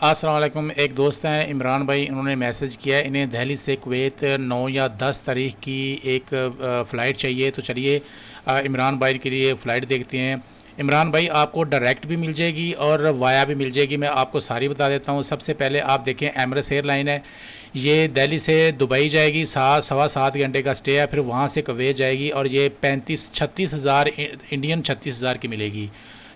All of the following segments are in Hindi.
अस्सलाम वालेकुम। एक दोस्त हैं इमरान भाई, उन्होंने मैसेज किया है, इन्हें दिल्ली से कुवैत 9 या 10 तारीख की एक फ़्लाइट चाहिए। तो चलिए इमरान भाई के लिए फ़्लाइट देखते हैं। इमरान भाई, आपको डायरेक्ट भी मिल जाएगी और वाया भी मिल जाएगी। मैं आपको सारी बता देता हूँ। सबसे पहले आप देखें, एमरेट्स एयरलाइन है। ये दिल्ली से दुबई जाएगी, 7 सवा 7 घंटे का स्टे है। फिर वहाँ से कुवैत जाएगी और ये 36,000 इंडियन 36,000 की मिलेगी,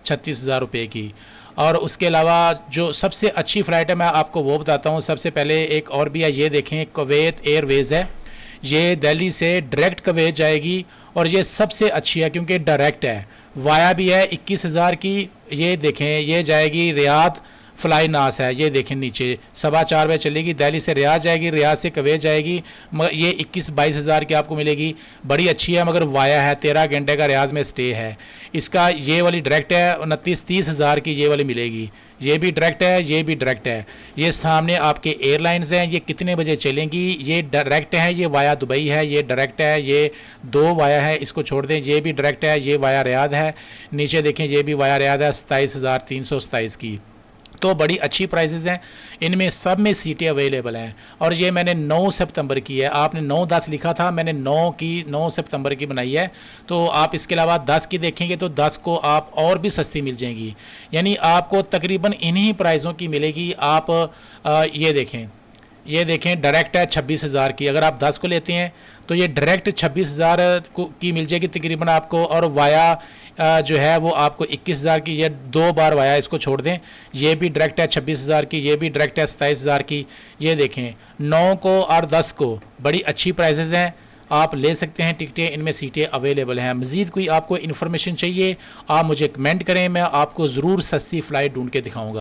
36,000 रुपये की। और उसके अलावा जो सबसे अच्छी फ़्लाइट है मैं आपको वो बताता हूँ। सबसे पहले एक और भी है, ये देखें, कुवैत एयरवेज़ है। ये दिल्ली से डायरेक्ट कुवैत जाएगी और ये सबसे अच्छी है क्योंकि डायरेक्ट है। वाया भी है 21,000 की। ये देखें, ये जाएगी रियाद, फ्लाई नास है, ये देखें नीचे, 4:15 बजे चलेगी, दिल्ली से रियाद जाएगी, रियाद से कुवैत जाएगी। मगर ये 21-22 हज़ार की आपको मिलेगी। बड़ी अच्छी है, मगर वाया है, 13 घंटे का रियाद में स्टे है इसका। ये वाली डायरेक्ट है, 29-30 हज़ार की ये वाली मिलेगी। ये भी डायरेक्ट है, ये भी डायरेक्ट है। ये सामने आपके एयरलाइंस हैं, ये कितने बजे चलेंगी। ये डायरेक्ट है, ये वाया दुबई है, ये डायरेक्ट है। ये दो वाया है, इसको छोड़ दें। ये भी डायरेक्ट है, ये वाया रियाद है। नीचे देखें, ये भी वाया रियाद है, 27,327 की। तो बड़ी अच्छी प्राइसेस हैं, इनमें सब में सीटें अवेलेबल हैं। और ये मैंने 9 सितंबर की है, आपने 9-10 लिखा था, मैंने 9 सितंबर की बनाई है। तो आप इसके अलावा 10 की देखेंगे तो 10 को आप और भी सस्ती मिल जाएंगी। यानी आपको तकरीबन इन्हीं प्राइसों की मिलेगी। आप ये देखें, ये देखें, डायरेक्ट है 26,000 की। अगर आप 10 को लेते हैं तो ये डायरेक्ट 26,000 की मिल जाएगी तकरीबन आपको। और वाया जो है वो आपको 21,000 की। ये दो बार वाया, इसको छोड़ दें। ये भी डायरेक्ट है 26,000 की, ये भी डायरेक्ट है 27,000 की। ये देखें, 9 को और 10 को बड़ी अच्छी प्राइसेस हैं, आप ले सकते हैं टिकटें, इनमें सीटें अवेलेबल हैं। मज़ीद कोई आपको इन्फॉर्मेशन चाहिए, आप मुझे कमेंट करें, मैं आपको ज़रूर सस्ती फ़्लाइट ढूंढ के दिखाऊँगा।